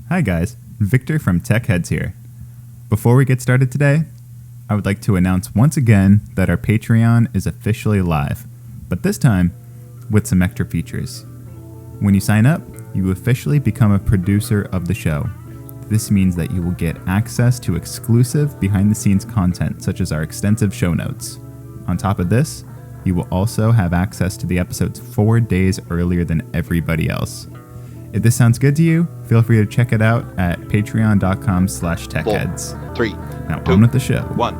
Hi guys, Victor from Tech Heads here. Before we get started today, I would like to announce once again that our Patreon is officially live, but this time with some extra features. When you sign up, you officially become a producer of the show. This means that you will get access to exclusive behind-the-scenes content such as our extensive show notes. On top of this, you will also have access to the episodes 4 days earlier than everybody else. If this sounds good to you, feel free to check it out at patreon.com/techheads. 4, 3, Now 2, on with the show. 1.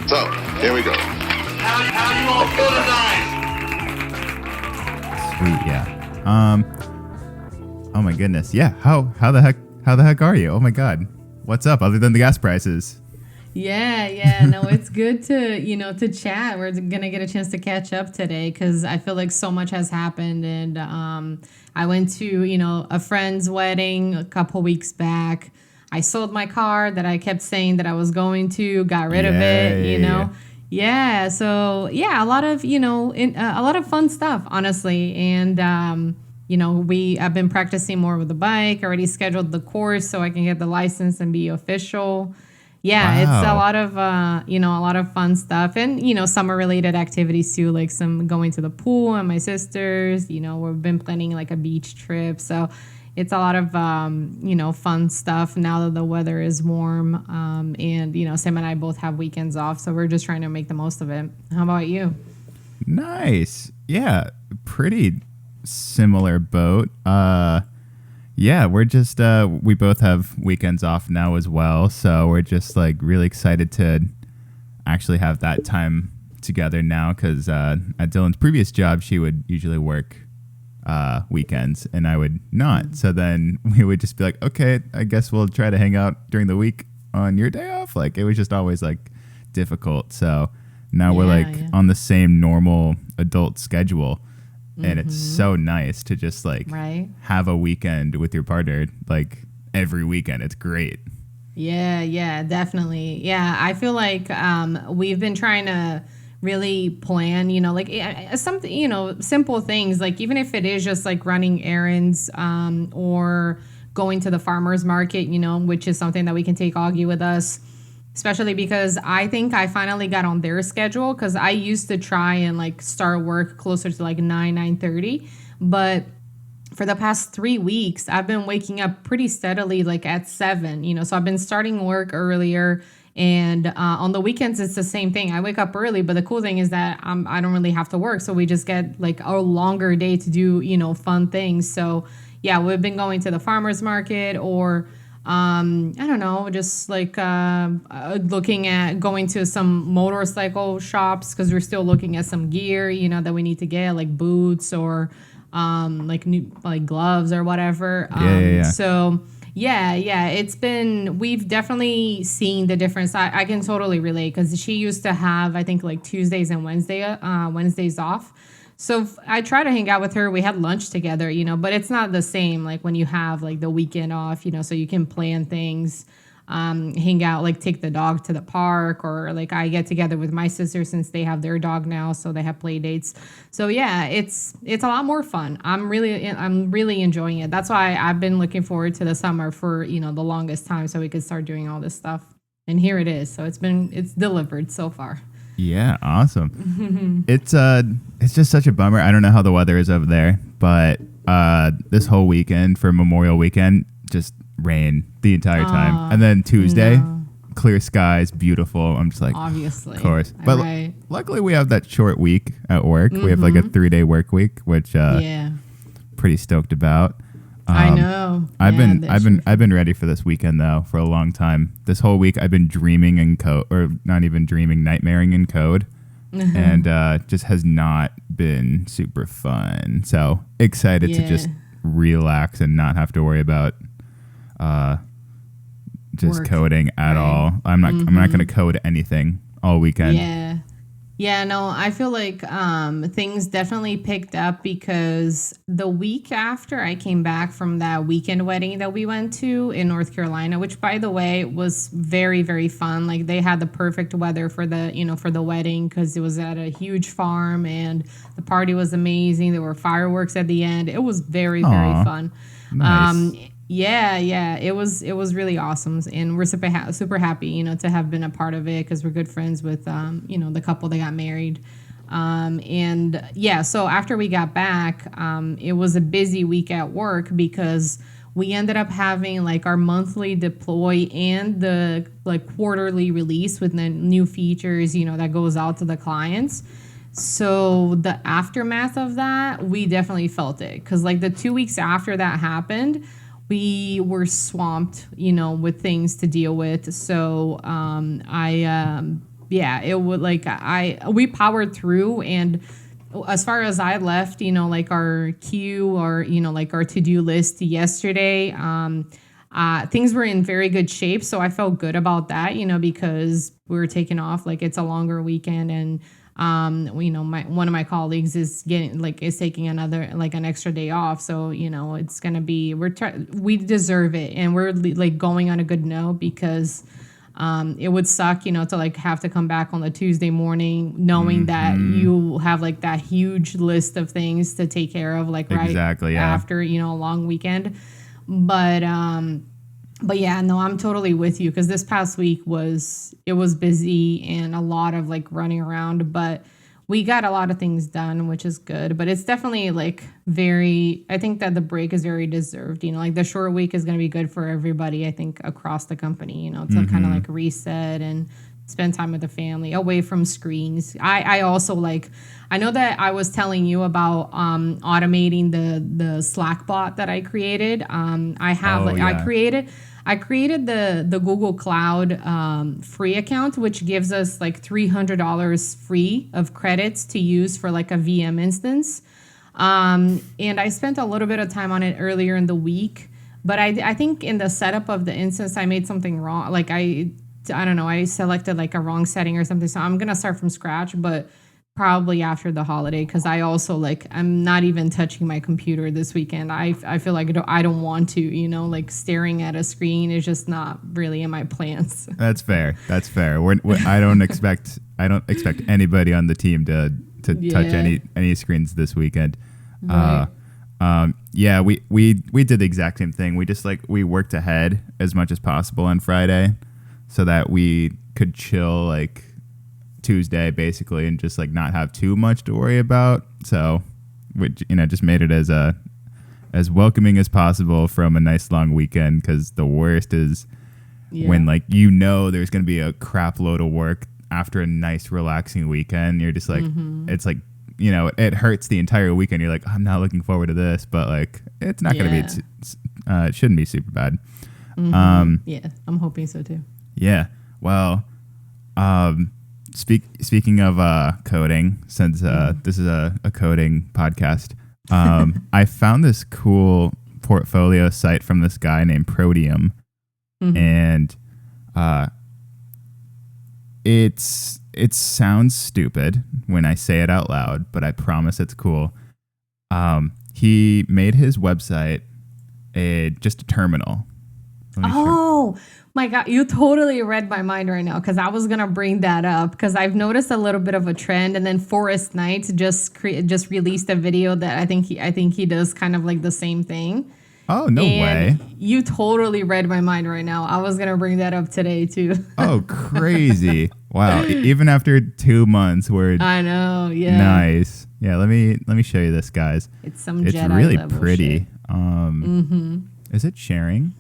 So, here we go. How you all feel tonight? Sweet, yeah. Oh my goodness. Yeah, how the heck are you? Oh my god. What's up other than the gas prices? Yeah. No, it's good to chat. We're going to get a chance to catch up today because I feel like so much has happened. And I went to, a friend's wedding a couple weeks back. I sold my car that I kept saying that I was going to, got rid of it, Yeah. So, yeah, a lot of, a lot of fun stuff, honestly. And, I've been practicing more with the bike, already scheduled the course so I can get the license and be official. Yeah, Wow. It's a lot of fun stuff and, summer related activities too, like some going to the pool and my sisters, we've been planning like a beach trip. So it's a lot of, fun stuff now that the weather is warm. And, Sam and I both have weekends off. So we're just trying to make the most of it. How about you? Nice. Yeah, pretty similar boat. Yeah, we're just, we both have weekends off now as well. So we're just like really excited to actually have that time together now because at Dylan's previous job, she would usually work weekends and I would not. So then we would just be like, okay, I guess we'll try to hang out during the week on your day off. Like it was just always like difficult. So now we're on the same normal adult schedule. And it's so nice to just like have a weekend with your partner, like every weekend. It's great. Yeah, definitely. Yeah, I feel like we've been trying to really plan, something, simple things, like even if it is just like running errands or going to the farmer's market, which is something that we can take Augie with us. Especially because I think I finally got on their schedule because I used to try and like start work closer to like 9:30. But for the past 3 weeks, I've been waking up pretty steadily like at 7, so I've been starting work earlier. And on the weekends, it's the same thing. I wake up early, but the cool thing is that I don't really have to work. So we just get like a longer day to do, fun things. So yeah, we've been going to the farmer's market or I don't know, just like looking at going to some motorcycle shops because we're still looking at some gear, that we need to get, like boots or like new like gloves or whatever. So we've definitely seen the difference. I can totally relate because she used to have, I think, like Tuesdays and Wednesdays off. So I try to hang out with her. We had lunch together, but it's not the same like when you have like the weekend off, so you can plan things, hang out, like take the dog to the park or like I get together with my sister since they have their dog now. So they have play dates. So yeah, it's a lot more fun. I'm really enjoying it. That's why I've been looking forward to the summer for, the longest time so we could start doing all this stuff. And here it is. So it's delivered so far. Yeah, awesome. It's just such a bummer. I don't know how the weather is over there, but this whole weekend for Memorial Weekend, just rain the entire time. And then Tuesday, clear skies, beautiful. I'm just like, obviously, of course. But luckily we have that short week at work. We have like a 3-day work week, which pretty stoked about. I know. I've been ready for this weekend though for a long time. This whole week I've been dreaming in code, or not even dreaming, nightmaring in code, and just has not been super fun. So excited to just relax and not have to worry about just work. Coding at all. I'm not going to code anything all weekend. Yeah, no, I feel like things definitely picked up because the week after I came back from that weekend wedding that we went to in North Carolina, which by the way was very, very fun. Like they had the perfect weather for the, for the wedding because it was at a huge farm and the party was amazing. There were fireworks at the end. It was very, very Aw, fun. nice. Yeah, it was really awesome, and we're super happy, to have been a part of it because we're good friends with, the couple that got married, and yeah. So after we got back, it was a busy week at work because we ended up having like our monthly deploy and the like quarterly release with the new features, that goes out to the clients. So the aftermath of that, we definitely felt it because like the 2 weeks after that happened, we were swamped, with things to deal with. So yeah, it would like we powered through, and as far as I left, like our queue or like our to do list yesterday, things were in very good shape. So I felt good about that, because we were taking off. Like it's a longer weekend, and one of my colleagues is taking an extra day off. So it's gonna be we deserve it, and we're like going on a good note because it would suck, to like have to come back on the Tuesday morning knowing that you have like that huge list of things to take care of, like right Exactly, yeah. after a long weekend. But yeah, no, I'm totally with you because this past week was busy and a lot of like running around, but we got a lot of things done, which is good. But it's definitely like I think that the break is very deserved. Like the short week is going to be good for everybody, I think, across the company, to kind of like reset and spend time with the family away from screens. I also like, I know that I was telling you about automating the Slack bot that I created. I created the Google Cloud free account, which gives us like $300 free of credits to use for like a VM instance. And I spent a little bit of time on it earlier in the week, but I think in the setup of the instance, I made something wrong. Like I don't know, I selected like a wrong setting or something. So I'm going to start from scratch, but probably after the holiday, because I also like I'm not even touching my computer this weekend. I feel like I don't want to, like staring at a screen is just not really in my plans. That's fair. I don't expect anybody on the team to touch any screens this weekend. Right. Yeah, we did the exact same thing. We just we worked ahead as much as possible on Friday so that we could chill like Tuesday basically and just like not have too much to worry about. So we just made it as welcoming as possible from a nice long weekend, because the worst is when there's going to be a crap load of work after a nice relaxing weekend. You're just like it's like it hurts the entire weekend. You're like, I'm not looking forward to this, but like it's not going to be it shouldn't be super bad. Yeah, I'm hoping so too. Yeah, well, speaking of coding, since this is a coding podcast, I found this cool portfolio site from this guy named Protium, and it sounds stupid when I say it out loud, but I promise it's cool. He made his website just a terminal. Oh my God, you totally read my mind right now, because I was gonna bring that up because I've noticed a little bit of a trend, and then Forrest Knight just released a video that I think he does kind of like the same thing. Oh, no way. You totally read my mind right now. I was gonna bring that up today too. Oh, crazy. Wow. Even after 2 months, I know, yeah. Nice. Yeah, let me show you this, guys. It's Jedi really level pretty. Shit. Is it sharing?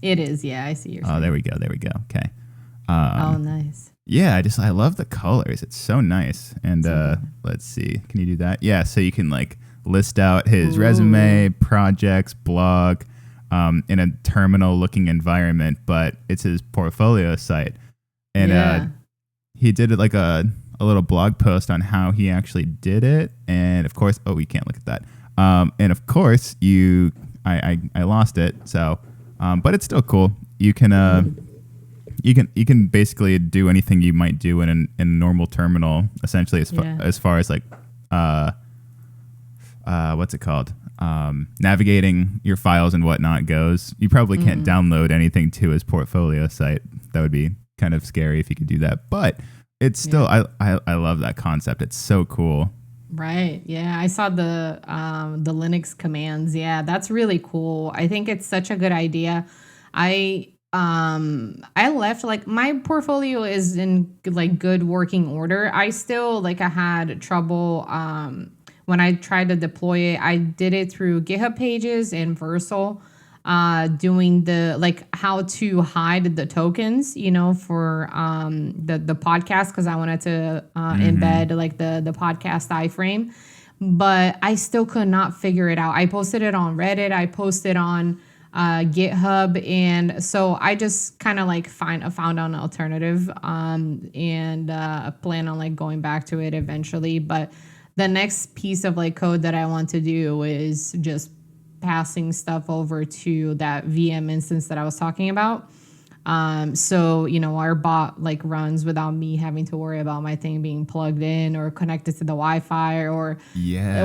It is, yeah. I see your screen. Oh, there we go. Okay. Oh, nice. Yeah, I love the colors. It's so nice. And let's see. Can you do that? Yeah, so you can like list out his resume, projects, blog, in a terminal looking environment, but it's his portfolio site. And he did it like a little blog post on how he actually did it. And of course, we can't look at that. And of course, I lost it. So, but it's still cool. You can you can basically do anything you might do in a normal terminal, essentially, as far as like what's it called? Navigating your files and whatnot goes. You probably can't download anything to his portfolio site. That would be kind of scary if you could do that. But it's still, I love that concept. It's so cool. Right. Yeah. I saw the Linux commands. Yeah, that's really cool. I think it's such a good idea. I left, like, my portfolio is in like good working order. I still, like, I had trouble when I tried to deploy it. I did it through GitHub Pages and Versal, doing the, like, how to hide the tokens, you know, for the podcast, because I wanted to embed like the podcast iframe, but I still could not figure it out. I posted it on Reddit. I posted on GitHub, and so I just kind of like found an alternative, and plan on like going back to it eventually. But the next piece of like code that I want to do is just passing stuff over to that VM instance that I was talking about. So, you know, our bot like runs without me having to worry about my thing being plugged in or connected to the Wi-Fi or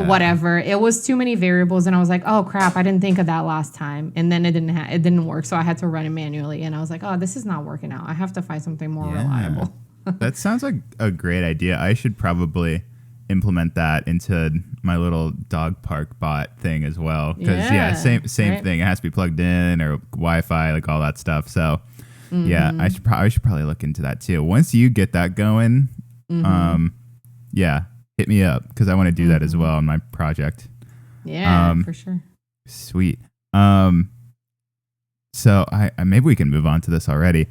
whatever. It was too many variables, and I was like, oh crap, I didn't think of that last time. And then it didn't work. So I had to run it manually, and I was like, oh, this is not working out. I have to find something more reliable. That sounds like a great idea. I should probably implement that into my little dog park bot thing as well, because same right? thing. It has to be plugged in or Wi-Fi, like all that stuff. So I should probably look into that too. Once you get that going, hit me up, because I want to do that as well in my project. For sure. Sweet. So I maybe we can move on to this already.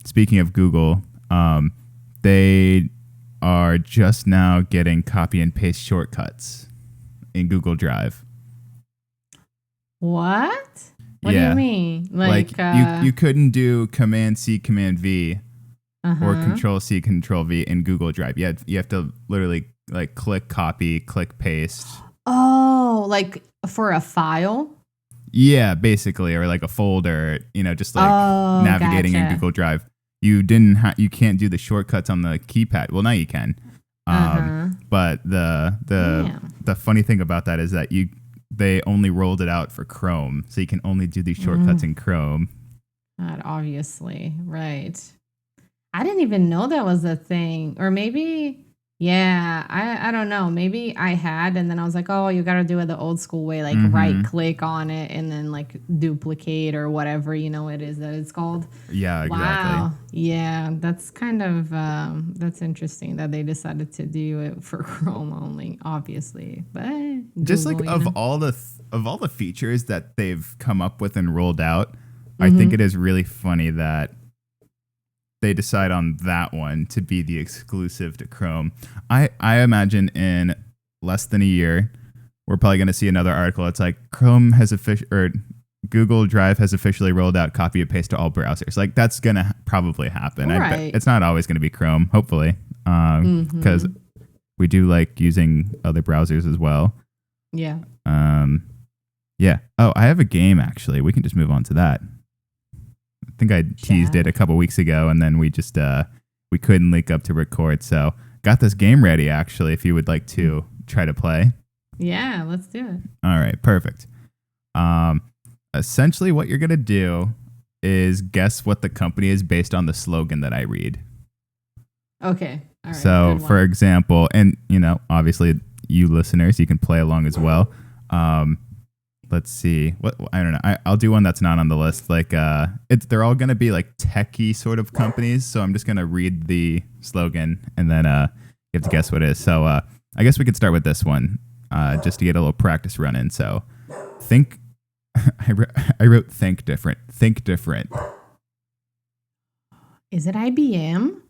Speaking of Google, they are just now getting copy and paste shortcuts in Google Drive. What do you mean? Like you couldn't do Command C, Command V, or Control C, Control V in Google Drive. You have to literally like click copy, click paste. Oh, like for a file? Yeah, basically, or like a folder. You know, just like navigating in Google Drive. You can't do the shortcuts on the keypad. Well, now you can. But the funny thing about that is that they only rolled it out for Chrome, so you can only do these shortcuts in Chrome. God, obviously, right. I didn't even know that was a thing. Or maybe, I don't know. Maybe I had, and then I was like, oh, you got to do it the old school way, like right click on it and then like duplicate or whatever, you know, it is that it's called. Yeah, exactly. Wow. Yeah, that's kind of, that's interesting that they decided to do it for Chrome only, obviously. But Google, just like of all the features that they've come up with and rolled out, I think it is really funny that they decide on that one to be the exclusive to Chrome. I imagine in less than a year, we're probably going to see another article. It's like Google Drive has officially rolled out copy and paste to all browsers. Like that's going to probably happen. Right. I bet it's not always going to be Chrome, hopefully, because we do like using other browsers as well. Yeah. Oh, I have a game actually. We can just move on to that. I think I teased it a couple weeks ago, and then we just we couldn't link up to record. So got this game ready actually. If you would like to try to play. Yeah, let's do it. All right, perfect. Essentially, what you're gonna do is guess what the company is based on the slogan that I read. Okay. All right. So, for example, and you know, obviously, you listeners, you can play along as well. Let's see. What I don't know. I'll do one that's not on the list. Like, they're all gonna be like techie sort of companies. So I'm just gonna read the slogan, and then you have to guess what it is. So I guess we could start with this one, just to get a little practice run in. So, think. I wrote think different. Think different. Is it IBM?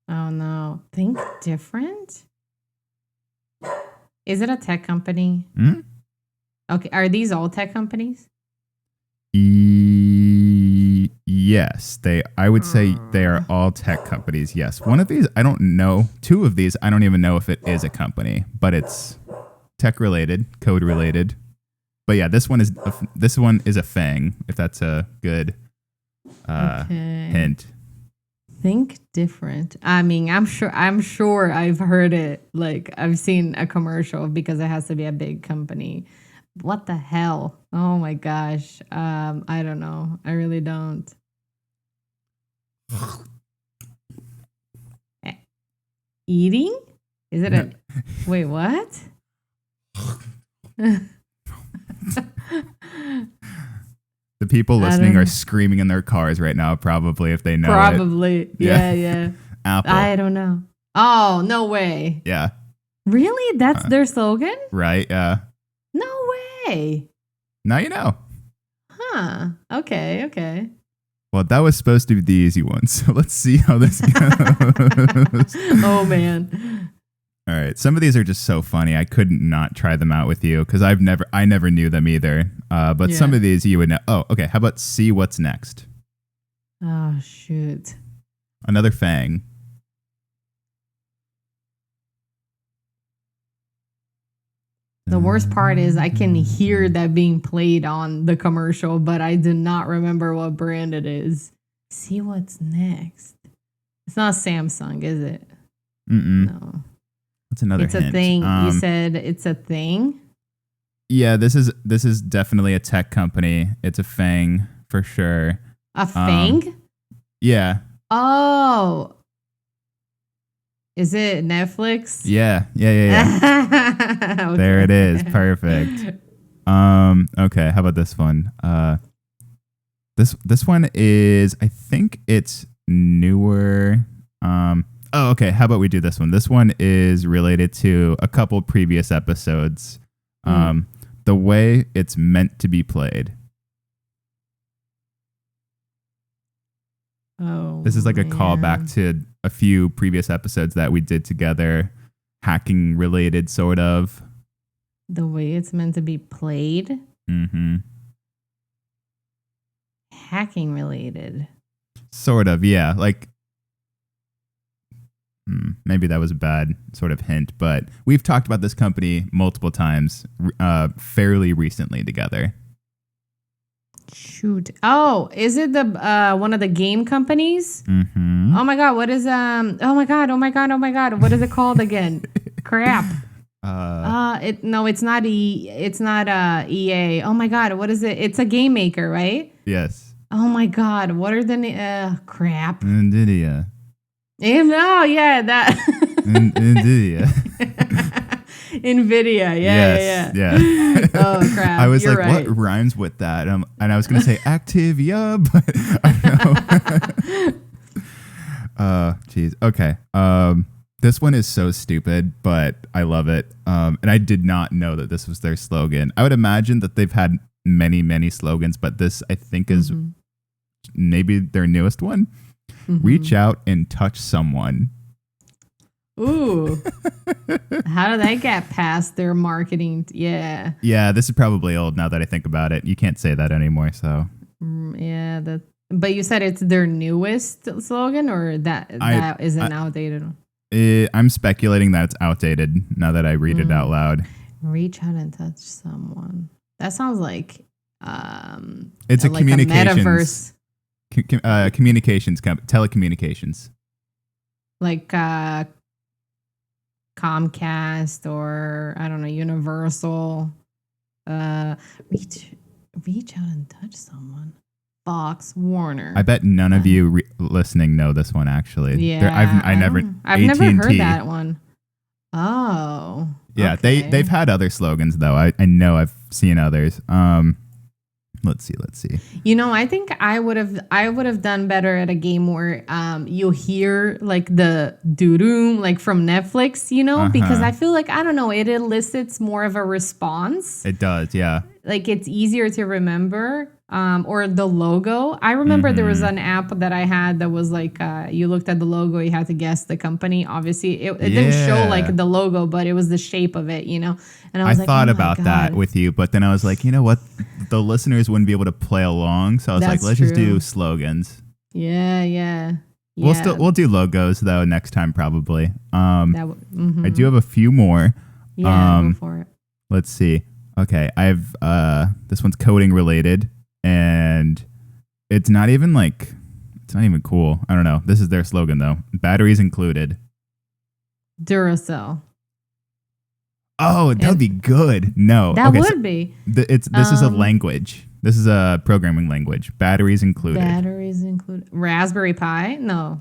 Oh no. Think different? Is it a tech company? Okay. Are these all tech companies? Yes. I would say they are all tech companies. Yes. One of these, I don't know. Two of these, I don't even know if it is a company, but it's tech related, code related. But yeah, this one is a thing, if that's a good Okay. hint. Think different. I mean, I'm sure I've heard it. Like I've seen a commercial because it has to be a big company. What the hell? Oh my gosh. I don't know. I really don't. Eating? Is it a wait, what? The people listening are screaming in their cars right now, probably, if they know it. Probably. Yeah. Apple. I don't know. Oh, no way. Yeah. Really? That's their slogan? Right? Yeah. No way. Now you know. Huh. Okay. Well, that was supposed to be the easy one, so let's see how this goes. Oh, man. All right. Some of these are just so funny. I couldn't not try them out with you because I never knew them either. But some of these you would know. Oh, okay. How about see what's next? Oh, shoot. Another Fang. The worst part is I can hear that being played on the commercial, but I do not remember what brand it is. See what's next. It's not Samsung, is it? No. That's another It's hint. a thing. You said it's a thing? Yeah, this is definitely a tech company. It's a Fang for sure. A Fang? Yeah. Oh. Is it Netflix? Yeah. Okay. There it is. Perfect. Okay, how about this one? This one is, I think it's newer. Okay, how about we do this one? This one is related to a couple previous episodes. The way it's meant to be played. Oh. This is like a callback to a few previous episodes that we did together, hacking related, sort of. The way it's meant to be played? Mm-hmm. Hacking related. Sort of, yeah. Like, maybe that was a bad sort of hint, but we've talked about this company multiple times, fairly recently together. Shoot. Oh, is it the one of the game companies? Mm-hmm. Oh my god, what is oh my god. What is it called again? Crap. It's not EA. Oh my god, what is it? It's a game maker, right? Yes. Oh my god, what are the crap? Nvidia. Oh yeah, that Nvidia. Nvidia, yeah. Oh crap! I was You're like, right. what rhymes with that? And I was gonna say Activia, but I don't know. Geez. Okay. This one is so stupid, but I love it. And I did not know that this was their slogan. I would imagine that they've had many slogans, but this I think is maybe their newest one. Reach out and touch someone. Ooh. How do they get past their marketing? Yeah. Yeah, this is probably old now that I think about it. You can't say that anymore, so. Yeah, but you said it's their newest slogan, or that is an outdated one? I'm speculating that it's outdated now that I read it out loud. Reach out and touch someone. That sounds like it's a like communications a metaverse. Communications telecommunications. Like Comcast or I don't know, Universal. Reach out and touch someone. Fox, Warner. I bet none of you listening know this one actually. Yeah, I've never heard that one. Oh, yeah. Okay. They've had other slogans though. I know I've seen others. Let's see. You know, I think I would have done better at a game where you hear like the doo-doo like from Netflix, you know, because I feel like, I don't know, it elicits more of a response. It does, yeah. Like it's easier to remember. Or the logo. I remember there was an app that I had that was like you looked at the logo, you had to guess the company. Obviously, it didn't show like the logo, but it was the shape of it, you know. And I was like, thought oh about God. that with you, but then I was like, you know what? The listeners wouldn't be able to play along, so I was like, let's just do slogans. Yeah. We'll do logos though next time probably. I do have a few more. Yeah, go for it. Let's see. Okay, I've this one's coding related. And it's not even like, it's not even cool. I don't know. This is their slogan though. Batteries included. Duracell. Oh, that would be good. No. That would be. This is a language. This is a programming language. Batteries included. Batteries included. Raspberry Pi? No.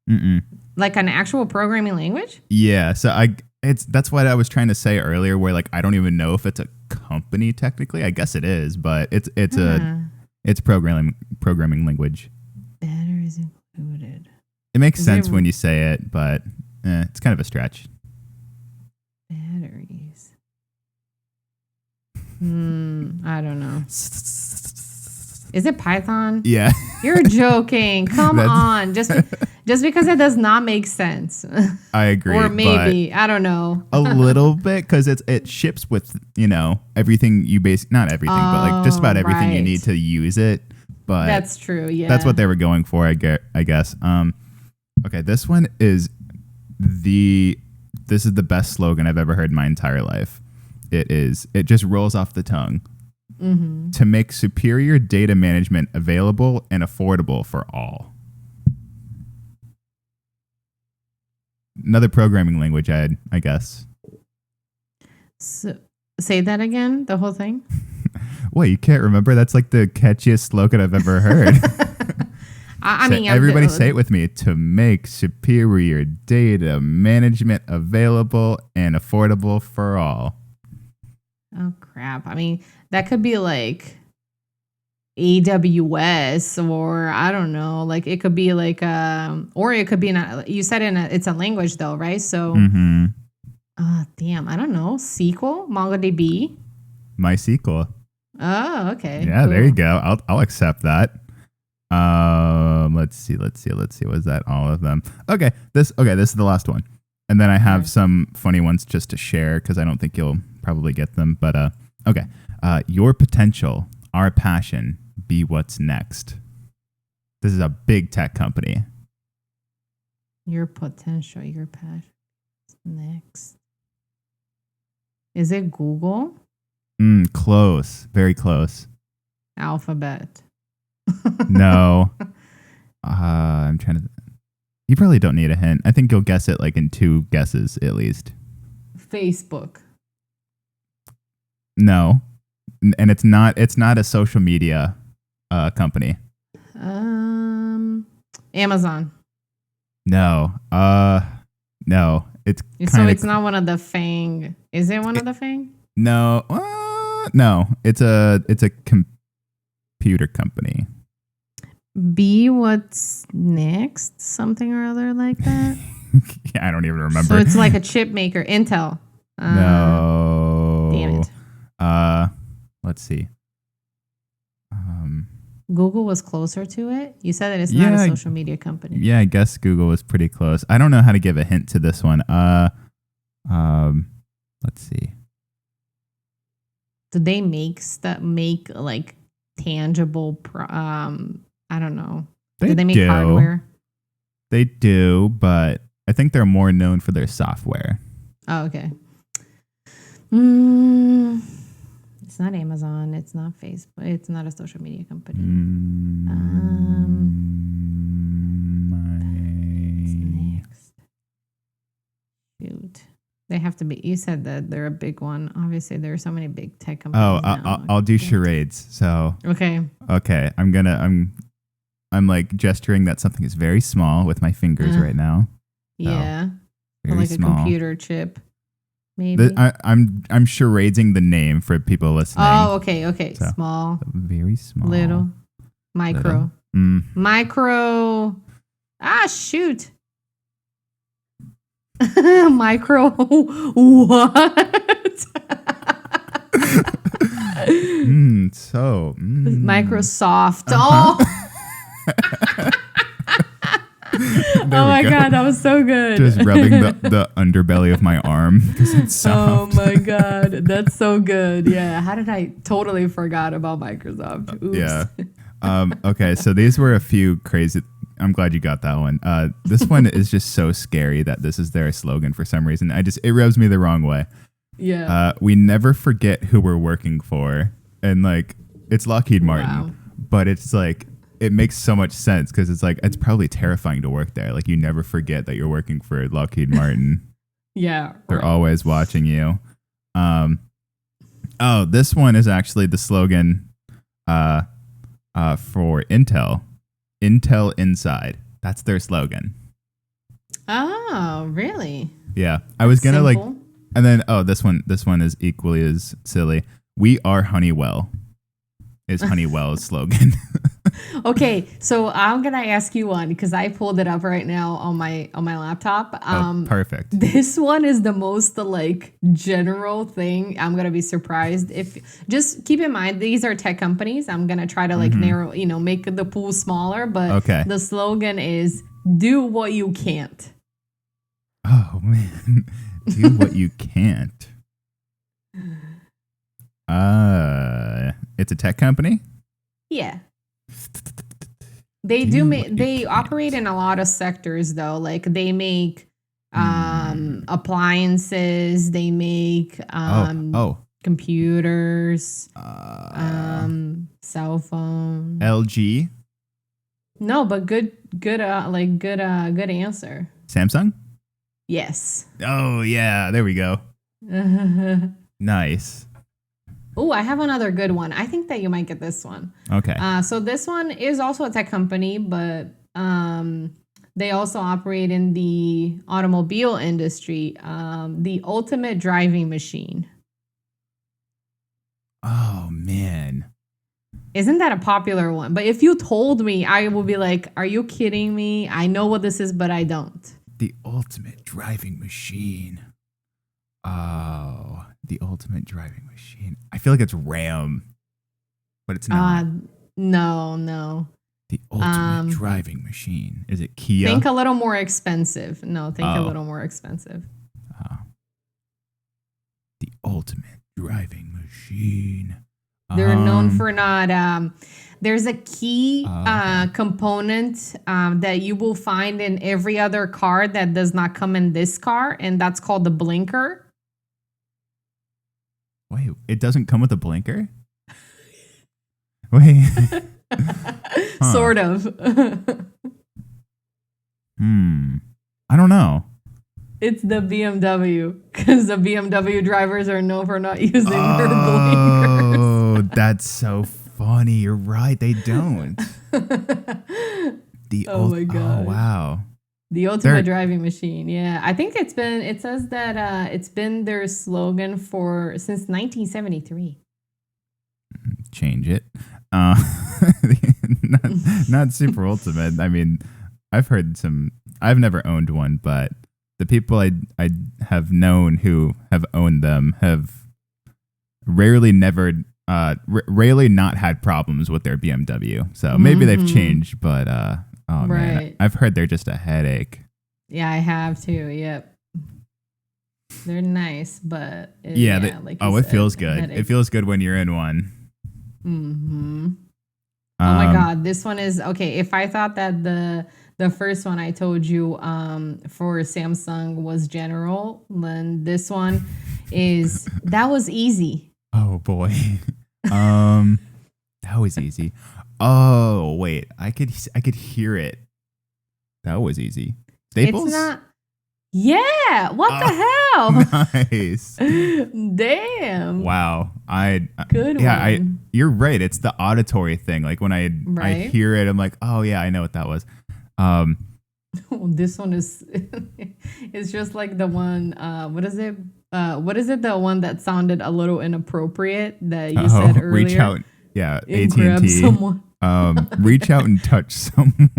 Mm-mm. Like an actual programming language? Yeah. So that's what I was trying to say earlier, where like I don't even know if it's a company technically. I guess it is, but it's programming language. Batteries included. It makes sense when you say it, but it's kind of a stretch. Batteries. I don't know. Is it Python? Yeah. You're joking. Come on. Just because it does not make sense. I agree. Or maybe. I don't know. A little bit, because it ships with, everything you not everything, but like just about everything you need to use it. But that's true. Yeah. That's what they were going for, I guess. Okay, this one is the best slogan I've ever heard in my entire life. It just rolls off the tongue. Mm-hmm. To make superior data management available and affordable for all. Another programming language, I guess. So, say that again, the whole thing? What, you can't remember? That's like the catchiest slogan I've ever heard. I mean, everybody say it with me. To make superior data management available and affordable for all. Oh, crap. I mean, that could be like AWS, or I don't know. Like it could be like, or it could be not. You said it's a language though, right? So, damn, I don't know. SQL, MongoDB, MySQL. Oh, okay. Yeah, cool. There you go. I'll accept that. Let's see. Was that all of them? Okay. This is the last one. And then I have some funny ones just to share because I don't think you'll probably get them. But okay. Your potential, our passion, be what's next. This is a big tech company. Your potential, your passion, next. Is it Google? Close. Very close. Alphabet. No. I'm trying to... You probably don't need a hint. I think you'll guess it like in 2 guesses at least. Facebook. No. And it's not a social media company. Amazon. No. No. It's not one of the FANG. Is it one of the FANG? No. No. It's a computer company. Be what's next? Something or other like that? Yeah, I don't even remember. So it's like a chip maker. Intel. No. Damn it. Let's see. Google was closer to it. You said that it's not a social media company. Yeah, I guess Google was pretty close. I don't know how to give a hint to this one. Let's see. Do they make like tangible? I don't know. Do they make hardware? They do, but I think they're more known for their software. Oh, okay. It's not Amazon. It's not Facebook. It's not a social media company. Next. Shoot. They have to be. You said that they're a big one. Obviously, there are so many big tech companies. I'll do charades. So okay. I'm like gesturing that something is very small with my fingers right now. Yeah. Very like small. A computer chip. Maybe. I'm charading the name for people listening. Oh, okay. So, small. Very small. Little. Micro. Little. Micro. Shoot. Micro. What? Microsoft. Uh-huh. Oh. Oh my God, that was so good. Just rubbing the underbelly of my arm because it's soft. Oh my God, that's so good. Yeah, how did I totally forgot about Microsoft? Oops. Yeah. Okay, so these were a few crazy. I'm glad you got that one. This one is just so scary that this is their slogan for some reason. It rubs me the wrong way. Yeah. We never forget who we're working for, and like it's Lockheed Martin, but it's like it makes so much sense because it's like it's probably terrifying to work there. Like you never forget that you're working for Lockheed Martin. Yeah. They're always watching you. Oh, this one is actually the slogan for Intel. Intel Inside. That's their slogan. Oh, really? Yeah. I was gonna Simple. like and then this one is equally as silly. We are Honeywell is Honeywell's slogan. Okay, so I'm gonna ask you one because I pulled it up right now on my laptop. Perfect. This one is the most like general thing. I'm gonna be surprised if just keep in mind these are tech companies. I'm gonna try to like narrow, make the pool smaller. But Okay. the slogan is "Do what you can't." Oh man, do what you can't. It's a tech company. Yeah. They they operate in a lot of sectors though. Like they make appliances, they make computers, cell phones. LG, No, but good answer. Samsung. Yes. Oh yeah, there we go. Nice. Oh, I have another good one. I think that you might get this one. Okay. So this one is also a tech company, but they also operate in the automobile industry. The ultimate driving machine. Oh man. Isn't that a popular one? But if you told me, I would be like, are you kidding me? I know what this is, but I don't. The ultimate driving machine. Oh, the ultimate driving machine. I feel like it's Ram, but it's not. No. The ultimate driving machine. Is it Kia? Think a little more expensive. No, think a little more expensive. The ultimate driving machine. They're known for not. There's a key component that you will find in every other car that does not come in this car, and that's called the blinker. Wait, it doesn't come with a blinker? Wait. Sort of. I don't know. It's the BMW, because the BMW drivers are known for not using their blinkers. Oh, that's so funny. You're right. They don't. Oh my God. Oh, wow. The ultimate driving machine. Yeah. I think it says that it's been their slogan since 1973. Change it. Not super ultimate. I mean, I've never owned one, but the people I have known who have owned them have rarely not had problems with their BMW. So maybe they've changed, but man, I've heard they're just a headache. Yeah, I have too. Yep. They're nice, but it feels good. Headache. It feels good when you're in one. Mm-hmm. Oh my God, this one is okay. If I thought that the first one I told you for Samsung was general, then this one that was easy. Oh boy. That was easy. Oh wait, I could hear it. That was easy. Staples? It's not. Yeah. What the hell? Nice. Damn. Wow. Good one. You're right. It's the auditory thing. Like when I hear it, I'm like, oh yeah, I know what that was. This one is. It's just like the one. What is it? What is it? The one that sounded a little inappropriate that you said earlier. Reach out. Yeah. And grab someone. Reach out and touch someone.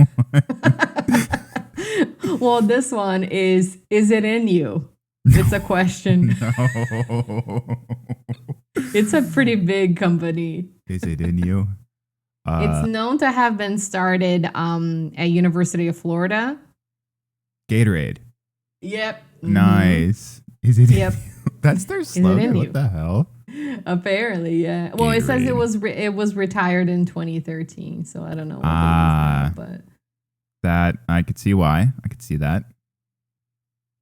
Well, this one is it in you? It's a question. No. It's a pretty big company. Is it in you? It's known to have been started at University of Florida. Gatorade. Yep. Nice. Is it? Yep. That's their slogan. What the hell? Apparently, yeah. Well, Gatorade. It says it was retired in 2013, so I don't know what it is now, but that I could see why. I could see that.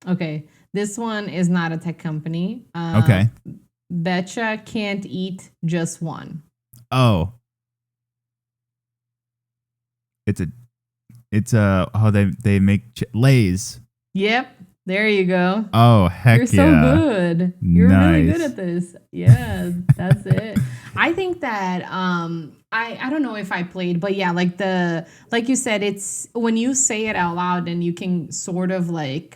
Okay, this one is not a tech company. Okay. Betcha can't eat just one. Oh. It's a they make Lay's. Yep. There you go. Oh, heck You're so good. You're really good at this. Yeah, that's it. I think that I don't know if I played, but yeah, like you said, it's when you say it out loud and you can sort of like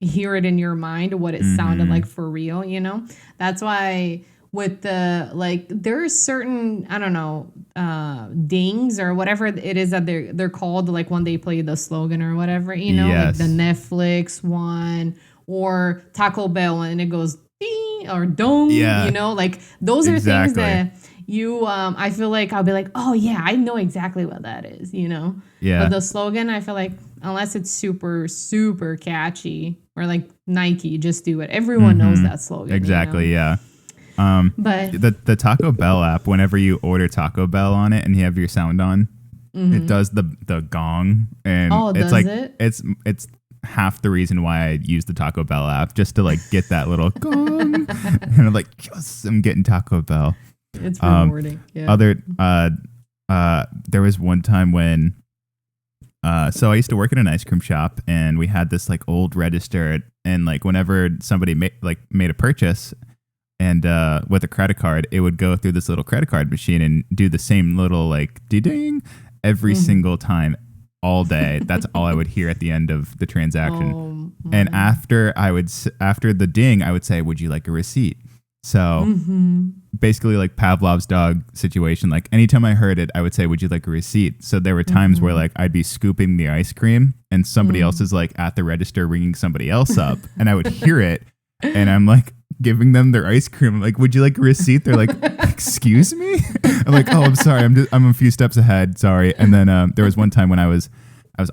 hear it in your mind what it sounded like for real, you know? That's why with the like there's certain I don't know dings or whatever it is that they're called, like when they play the slogan or whatever, you know, Yes. like the Netflix one or Taco Bell and it goes ding or dong, Yeah. you know, like those are Exactly. things that you I feel like I'll be like, oh yeah, I know exactly what that is, you know. Yeah. But the slogan, I feel like unless it's super super catchy or like Nike, just do it. Everyone knows that slogan. Exactly. You know? Yeah. But The Taco Bell app, whenever you order Taco Bell on it and you have your sound on, it does the gong, and Oh, it's does like it? it's half the reason why I use the Taco Bell app, just to like get that little gong, and I'm like, yes, I'm getting Taco Bell. it's rewarding. Yeah. There was one time when so I used to work at an ice cream shop, and we had this like old register, and like whenever somebody made a purchase and with a credit card, it would go through this little credit card machine and do the same little like ding every single time all day. That's all I would hear at the end of the transaction. And after the ding, I would say, "Would you like a receipt?" So basically like Pavlov's dog situation. Like anytime I heard it, I would say, "Would you like a receipt?" So there were times where like I'd be scooping the ice cream and somebody else is like at the register ringing somebody else up, and I would hear it, and I'm like giving them their ice cream. I'm like, "Would you like a receipt?" They're like, "Excuse me?" I'm like, "Oh, I'm sorry. I'm a few steps ahead. Sorry." And then there was one time when I was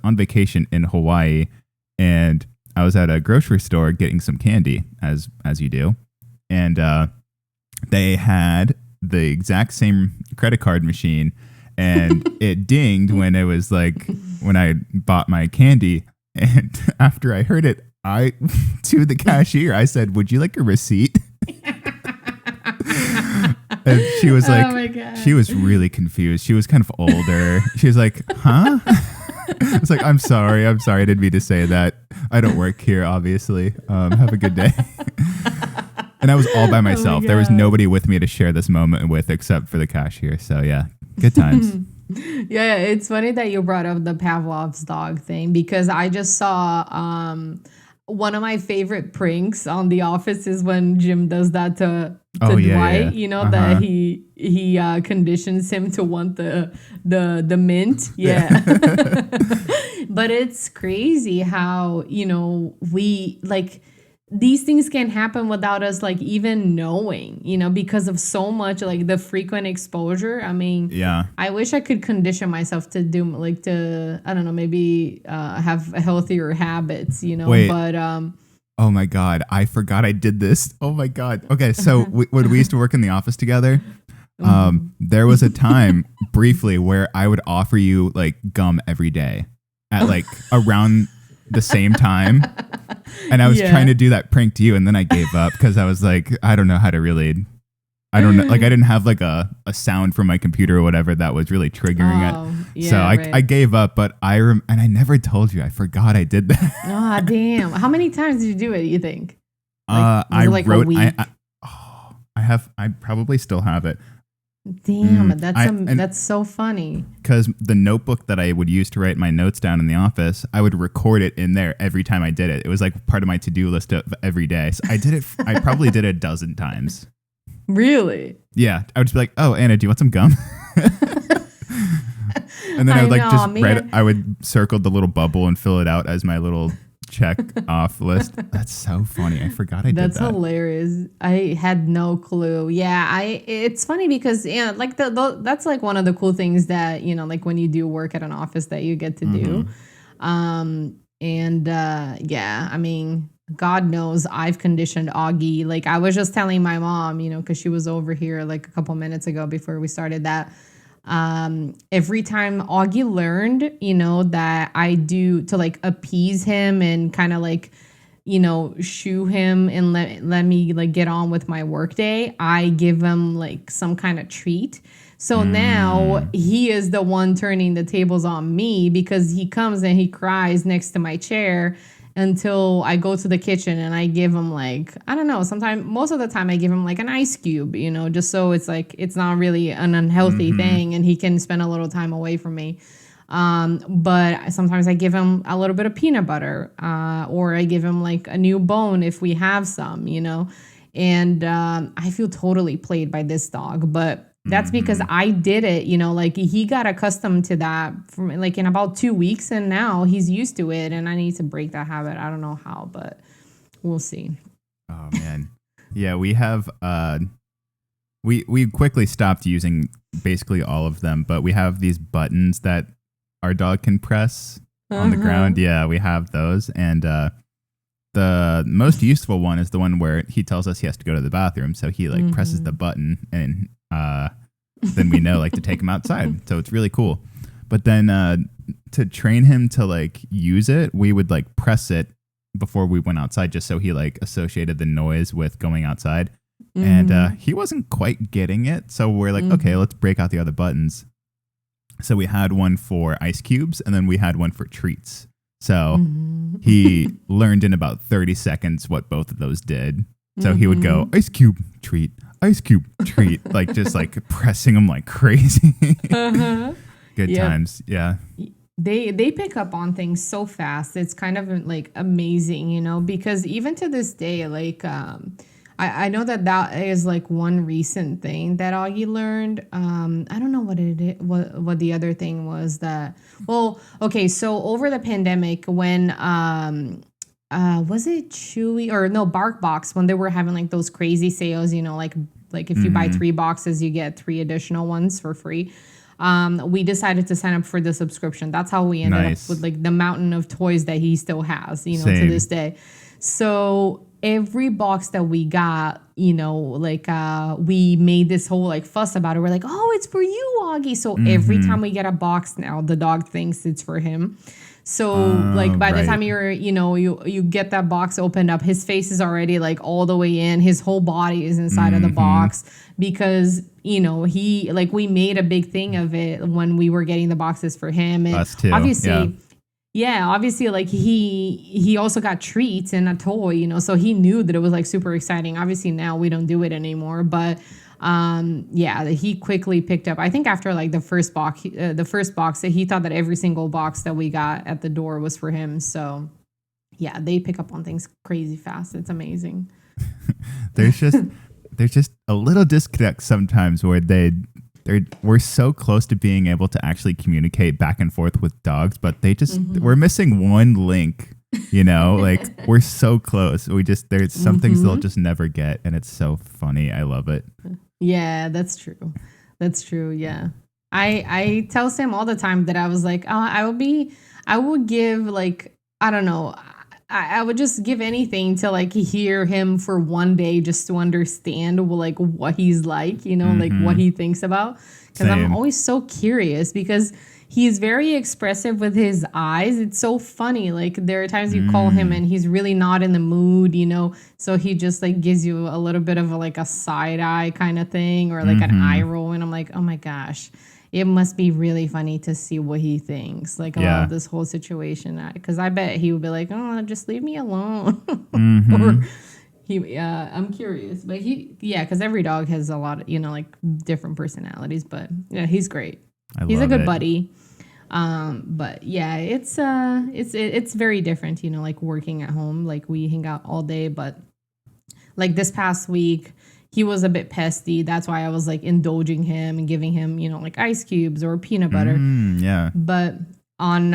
on vacation in Hawaii, and I was at a grocery store getting some candy, as you do, and they had the exact same credit card machine, and it dinged when it was like when I bought my candy, and after I heard it, to the cashier, I said, "Would you like a receipt?" And she was like, Oh my God. she was really confused. She was kind of older. She was like, "Huh?" I was like, I'm sorry. I didn't mean to say that. I don't work here, obviously. Have a good day." And I was all by myself. There was God. nobody with me to share this moment with except for the cashier. So yeah, good times. Yeah, it's funny that you brought up the Pavlov's dog thing because I just saw one of my favorite pranks on The Office is when Jim does that to Oh, yeah, Dwight. yeah. You know that he conditions him to want the mint. Yeah. But it's crazy how, you know, we like these things can happen without us like even knowing, you know, because of so much like the frequent exposure. I mean, Yeah. I wish I could condition myself to do like to I don't know, maybe have healthier habits, you know. Wait. But Oh my God. I forgot I did this. Oh my God. Okay. So when we used to work in the office together, there was a time briefly where I would offer you like gum every day at like around the same time. And I was trying to do that prank to you, and then I gave up because I was like, I don't know how to really, I don't know. Like I didn't have like a sound from my computer or whatever that was really triggering it. yeah, So right. I gave up, but and I never told you. I forgot I did that. Ah, damn. How many times did you do it, you think? Like, was I it like a wrote, week? I probably still have it. Damn, that's so funny. Because the notebook that I would use to write my notes down in the office, I would record it in there every time I did it. It was like part of my to-do list of every day. So I did it. I probably did it a dozen times. Really? Yeah, I would just be like, "Oh, Anna, do you want some gum?" And then I would like just write it. I would circle the little bubble and fill it out as my little check off list. That's so funny. I forgot I did that. That's hilarious. I had no clue. Yeah, it's funny because yeah, like that's like one of the cool things that, you know, like when you do work at an office that you get to do. Yeah, I mean, God knows I've conditioned Augie. Like I was just telling my mom, you know, because she was over here like a couple minutes ago before we started that. Every time Augie learned, you know, that I do to like appease him and kind of like shoo him and let me like get on with my work day, I give him like some kind of treat. So now he is the one turning the tables on me because he comes and he cries next to my chair until I go to the kitchen and I give him like, I don't know, sometimes, most of the time I give him like an ice cube, just so it's like, it's not really an unhealthy thing and he can spend a little time away from me. But sometimes I give him a little bit of peanut butter, or I give him like a new bone if we have some, and I feel totally played by this dog, but that's because I did it, like he got accustomed to that from like in about 2 weeks and now he's used to it and I need to break that habit. I don't know how, but we'll see. Oh man. Yeah, we have we quickly stopped using basically all of them, but we have these buttons that our dog can press on the ground. Yeah, we have those. And the most useful one is the one where he tells us he has to go to the bathroom. So he like presses the button and then we know like to take him outside. So it's really cool. But then to train him to like use it, we would like press it before we went outside just so he like associated the noise with going outside. And he wasn't quite getting it. So we're like, okay, let's break out the other buttons. So we had one for ice cubes and then we had one for treats. So he learned in about 30 seconds what both of those did. So he would go ice cube treat, like just like pressing them like crazy. Good times. Yeah. They pick up on things so fast. It's kind of like amazing, because even to this day, like, I know that is like one recent thing that Augie learned. I don't know what the other thing was that. Well, okay, so over the pandemic, when was it Chewy or no BarkBox when they were having like those crazy sales, like if you buy 3 boxes, you get 3 additional ones for free. We decided to sign up for the subscription. That's how we ended up with like the mountain of toys that he still has, to this day. So every box that we got, we made this whole like fuss about it. We're like, oh, it's for you, Augie. So every time we get a box now, the dog thinks it's for him. So like by the time you get that box opened up, his face is already like all the way in. His whole body is inside of the box because, he like we made a big thing of it when we were getting the boxes for him. And us too. Obviously, obviously like he also got treats and a toy, so he knew that it was like super exciting. Obviously now we don't do it anymore, but he quickly picked up. I think after like the first box, he thought that every single box that we got at the door was for him. So yeah, they pick up on things crazy fast. It's amazing. There's just a little disconnect sometimes where we're so close to being able to actually communicate back and forth with dogs, but we're missing one link. Like we're so close. There's some things they'll just never get, and it's so funny. I love it. Yeah, that's true. Yeah. I tell Sam all the time that I was like, I would give like, I don't know. I would just give anything to like hear him for one day just to understand like what he's like, like what he thinks about. Because I'm always so curious because he's very expressive with his eyes. It's so funny. Like there are times you call him and he's really not in the mood, so he just like gives you a little bit of like a side eye kind of thing or like an eye roll. And I'm like, oh my gosh, it must be really funny to see what he thinks like about this whole situation. Because I bet he would be like, oh, just leave me alone. Or I'm curious, but because every dog has a lot of, like different personalities, but yeah, he's great. He's a good buddy. But yeah, it's very different, like working at home, like we hang out all day, but like this past week, he was a bit pesty. That's why I was like indulging him and giving him, like ice cubes or peanut butter. Yeah. But on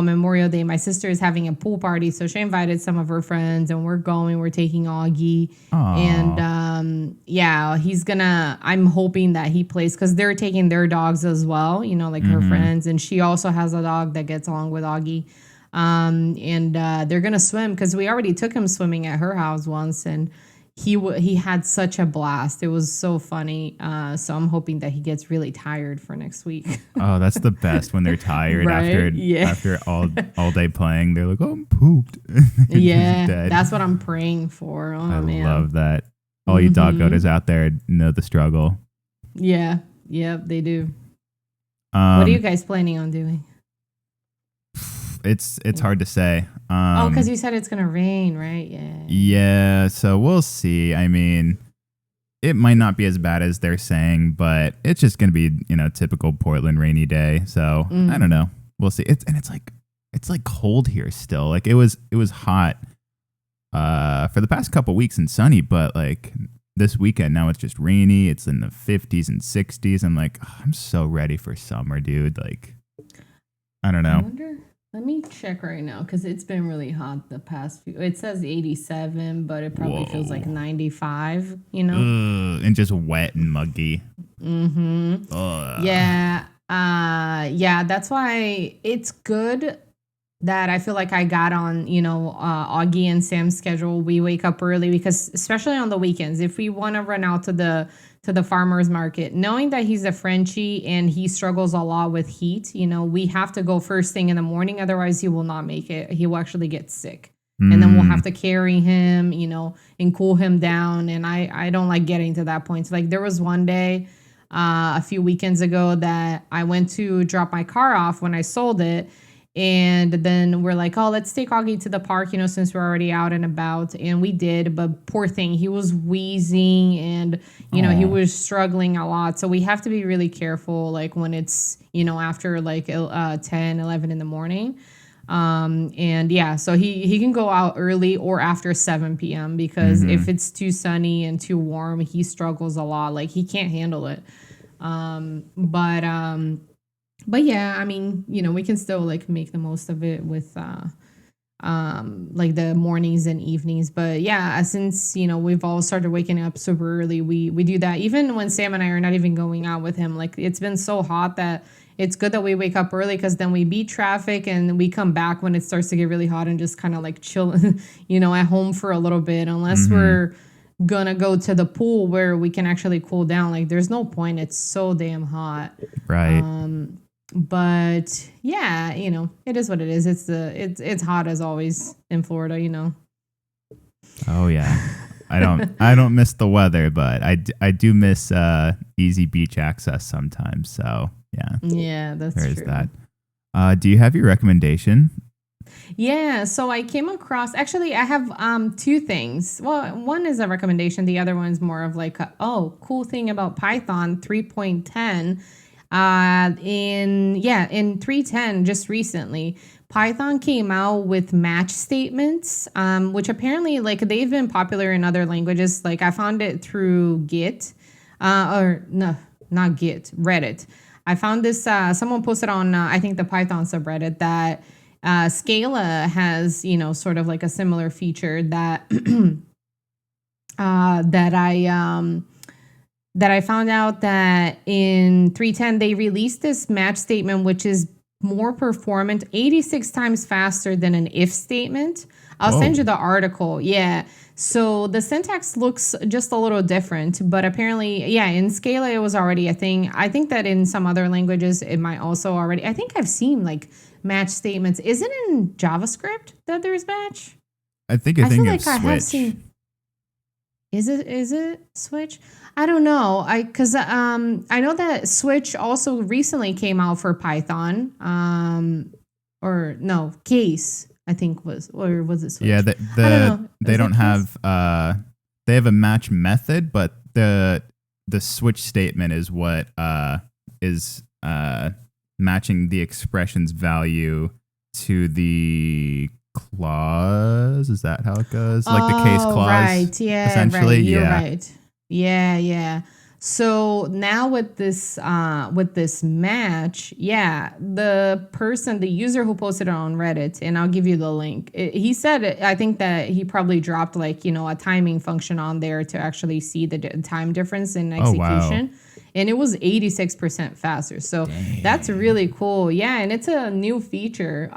Memorial Day, my sister is having a pool party, so she invited some of her friends, and we're taking Augie. Aww. And he's gonna. I'm hoping that he plays because they're taking their dogs as well, like her friends, and she also has a dog that gets along with Augie. And they're gonna swim because we already took him swimming at her house once, and he had such a blast. It was so funny. So I'm hoping that he gets really tired for next week. Oh, that's the best when they're tired Right? Yeah. after all day playing. They're like, oh, I'm pooped. They're Yeah, just dead. that's what I'm praying for. Oh I man, love that. All you dog owners out there know the struggle. yeah, yep, they do. What are you Um, guys planning on doing? it's hard to say. Oh, because you said it's gonna rain, right? Yeah. Yeah, so we'll see. I mean, it might not be as bad as they're saying, but it's just gonna be, typical Portland rainy day. So I don't know. We'll see. It's like cold here still. Like it was hot for the past couple weeks and sunny, but like this weekend now it's just rainy. It's in the 50s and 60s. I'm like, I'm so ready for summer, dude. Like, I don't I know. wonder. Let me check right now because it's been really hot the past few. It says 87, but it probably feels like 95. And just wet and muggy. Mm-hmm. Ugh. Yeah. Yeah. That's why it's good that I feel like I got on, Augie and Sam's schedule. We wake up early because especially on the weekends, if we want to run out to the farmer's market, knowing that he's a Frenchie and he struggles a lot with heat, we have to go first thing in the morning. Otherwise he will not make it. He will actually get sick. And then we'll have to carry him, and cool him down. And I don't like getting to that point. So like there was one day a few weekends ago that I went to drop my car off when I sold it. And then we're like, oh, let's take Augie to the park, since we're already out and about. And we did. But poor thing, he was wheezing and, he was struggling a lot. So we have to be really careful, like when it's, after like 10, 11 in the morning. And yeah, so he can go out early or after 7 p.m. because if it's too sunny and too warm, he struggles a lot. Like he can't handle it. But yeah, I mean, we can still like make the most of it with like the mornings and evenings. But yeah, since we've all started waking up super early, we do that. Even when Sam and I are not even going out with him, like it's been so hot that it's good that we wake up early because then we beat traffic and we come back when it starts to get really hot and just kind of like chill, at home for a little bit, unless we're gonna go to the pool where we can actually cool down. Like there's no point. It's so damn hot. Right. But yeah, it is what it is. It's hot as always in Florida, Oh yeah. I don't miss the weather, but I do miss easy beach access sometimes. So yeah. Yeah, that's There's true. that. Do you have your recommendation? Yeah, so I came across, actually I have two things. Well, one is a recommendation, the other one's more of like cool thing about Python 3.10. In 3.10 just recently, Python came out with match statements, which apparently like they've been popular in other languages. Like I found it through Git, or no, not Git, Reddit. I found this, someone posted on, I think the Python subreddit that Scala has, sort of like a similar feature that, that I found out that in 3.10 they released this match statement, which is more performant, 86 times faster than an if statement. I'll send you the article. Yeah. So the syntax looks just a little different, but apparently, yeah, in Scala it was already a thing. I think that in some other languages it might also already. I think I've seen like match statements. Is it in JavaScript that there's match? I think you're thinking of I have Switch. seen. Is it Switch? I don't know. I know that Switch also recently came out for Python. Or no, Case, I think was it Switch? Yeah, I don't know. they don't have they have a match method, but the switch statement is what is matching the expression's value to the clause. Is that how it goes? Like the case clause, right? Yeah, essentially. right. You're yeah. right. Yeah. So now with this match, yeah, the user who posted it on Reddit, and I'll give you the link. He said, I think that he probably dropped like, a timing function on there to actually see the time difference in execution. Wow. And it was 86% faster. So that's really cool. Yeah. And it's a new feature.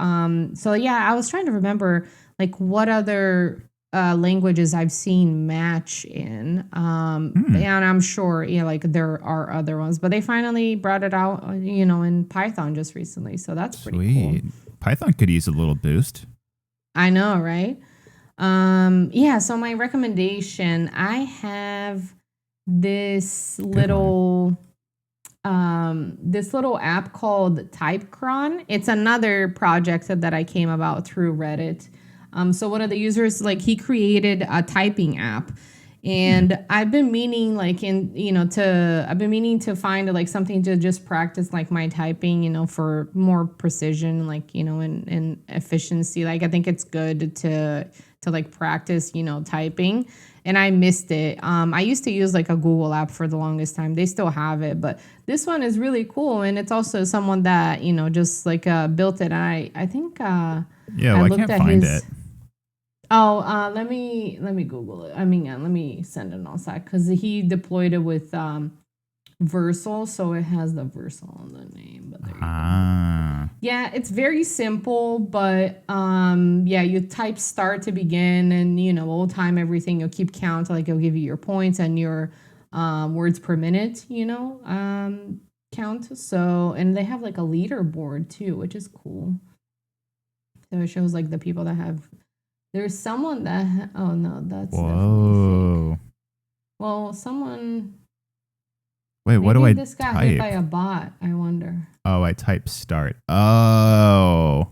So yeah, I was trying to remember like what other languages I've seen match in. And I'm sure, like there are other ones, but they finally brought it out, in Python just recently. So that's pretty Sweet. cool. Python could use a little boost. I know, right? Yeah. So my recommendation, I have this little app called Typecron. It's another project that I came about through Reddit. So one of the users, like, he created a typing app, and I've been meaning, like, I've been meaning to find like something to just practice like my typing, for more precision, like, and efficiency. Like, I think it's good to like practice, typing. And I missed it. I used to use like a Google app for the longest time. They still have it, but this one is really cool. And it's also someone that, just like built it. And I think Yeah, well, I can't find it. Oh, let me Google it. I mean, let me send it on side because he deployed it with Versal, so it has the Versal on the name. But there you go. Yeah, it's very simple, but yeah, you type start to begin, and it'll time everything. You'll keep count, like it'll give you your points and your words per minute, count. So, and they have like a leaderboard too, which is cool. So it shows like the people that have. There's someone that oh no, that's definitely fake. Well, someone. Wait, what do I this got type? hit by a bot, I wonder. Oh, I type start. Oh,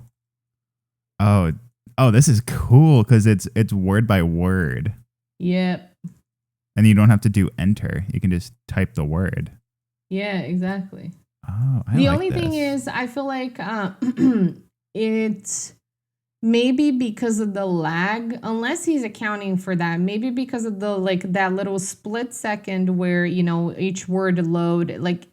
this is cool because it's word by word. Yep. And you don't have to do enter. You can just type the word. Yeah, exactly. Oh, the only thing is, I feel like it's maybe because of the lag, unless he's accounting for that, maybe because of the like that little split second where each word load, like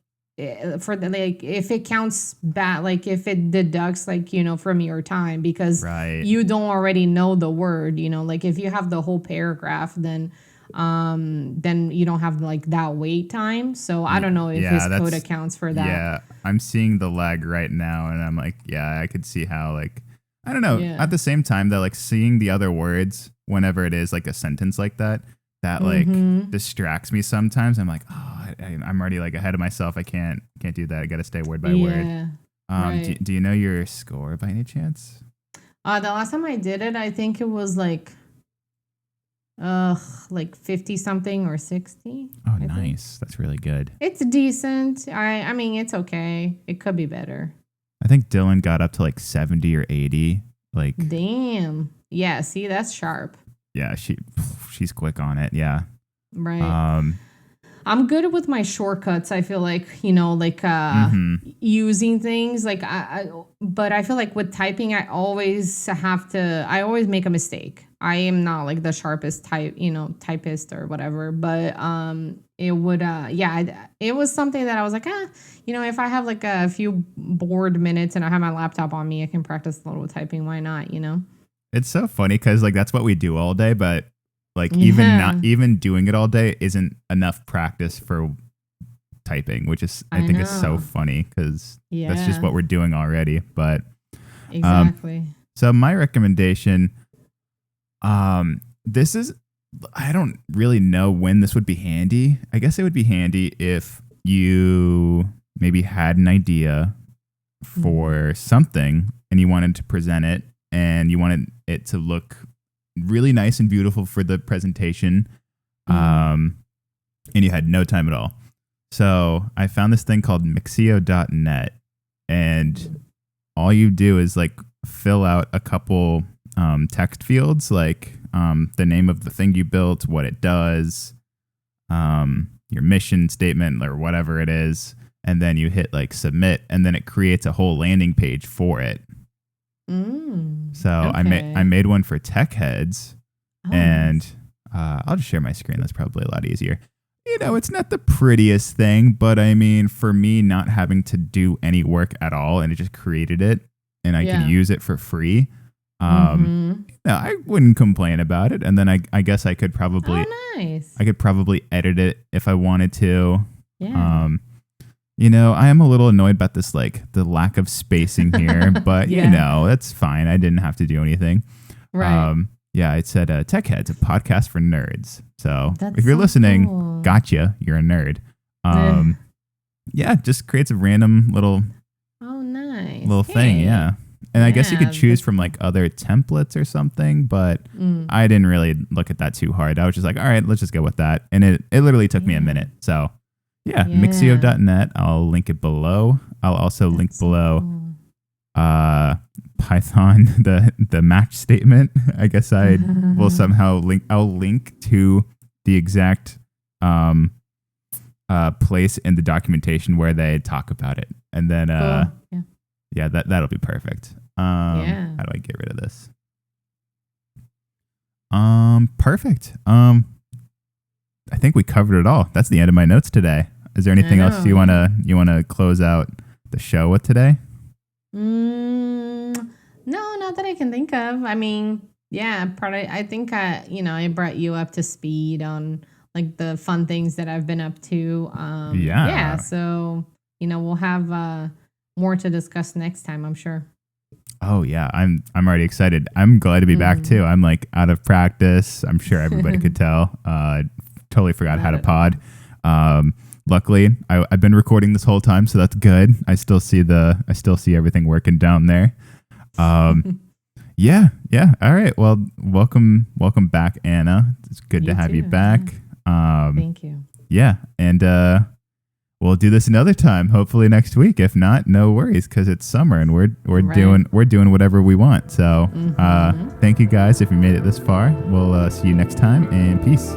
for the like if it counts back, like if it deducts like from your time, because you don't already know the word, like if you have the whole paragraph, then you don't have like that wait time. So I don't know if his code accounts for that. Yeah, I'm seeing the lag right now, and I'm like, yeah, I could see how, like, I don't know. Yeah. At the same time, that like seeing the other words whenever it is like a sentence like that like distracts me sometimes. I'm like, oh, I'm already like ahead of myself. I can't do that. I got to stay word by word. Do you know your score by any chance? The last time I did it, I think it was like 50 something or 60. Oh, nice. That's really good. It's decent. I mean, it's okay. It could be better. I think Dylan got up to like 70 or 80. Like, damn. Yeah, see, that's sharp. Yeah, she's quick on it. Yeah. Right. I'm good with my shortcuts. I feel like, using things like but I feel like with typing, I always make a mistake. I am not like the sharpest typist or whatever, but it would it was something that I was like, if I have like a few bored minutes and I have my laptop on me, I can practice a little typing. Why not? It's so funny because like that's what we do all day, but like even doing it all day isn't enough practice for typing, which is I think is so funny because that's just what we're doing already. But exactly. So my recommendation, this is, I don't really know when this would be handy. I guess it would be handy if you maybe had an idea for something and you wanted to present it and you wanted it to look really nice and beautiful for the presentation, and you had no time at all. So I found this thing called Mixio.net, and all you do is like fill out a couple text fields, like the name of the thing you built, what it does, your mission statement or whatever it is, and then you hit like submit, and then it creates a whole landing page for it. So okay. I made one for tech heads, and I'll just share my screen. That's probably a lot easier. It's not the prettiest thing, but I mean, for me, not having to do any work at all, and it just created it, and I can use it for free. I wouldn't complain about it. And then I guess I could probably, I could probably edit it if I wanted to. Yeah. I am a little annoyed about this, like the lack of spacing here, but that's fine. I didn't have to do anything. Right. Yeah, it said Tech Heads, a podcast for nerds. So That's if you're so listening, cool. gotcha, you're a nerd. Yeah, just creates a random little Oh, nice. thing. Hey. Yeah. And I guess you Yeah, could choose that's from like other templates or something, but I didn't really look at that too hard. I was just like, all right, let's just go with that. And it literally took me a minute. So yeah, Yeah. Mixio.net. I'll link it below. I'll also link That's so below cool. Python, the match statement. I guess I will somehow link. I'll link to the exact place in the documentation where they talk about it, and then Cool. yeah, that'll be perfect. Yeah. How do I get rid of this? Perfect. I think we covered it all. That's the end of my notes today. Is there anything else you wanna close out the show with today? No, not that I can think of. I mean, yeah, I think I brought you up to speed on like the fun things that I've been up to. Yeah. So we'll have more to discuss next time, I'm sure. Oh yeah, I'm already excited. I'm glad to be back too. I'm like out of practice. I'm sure everybody could tell. Totally forgot how to pod. Luckily, I've been recording this whole time, so that's good. I still see everything working down there. Yeah. All right. Well, welcome back, Anna. It's good to have you too. back. Thank you. Yeah, and we'll do this another time. Hopefully next week. If not, no worries, because it's summer and we're Right. doing whatever we want. So, thank you guys if you made it this far. We'll see you next time, and peace.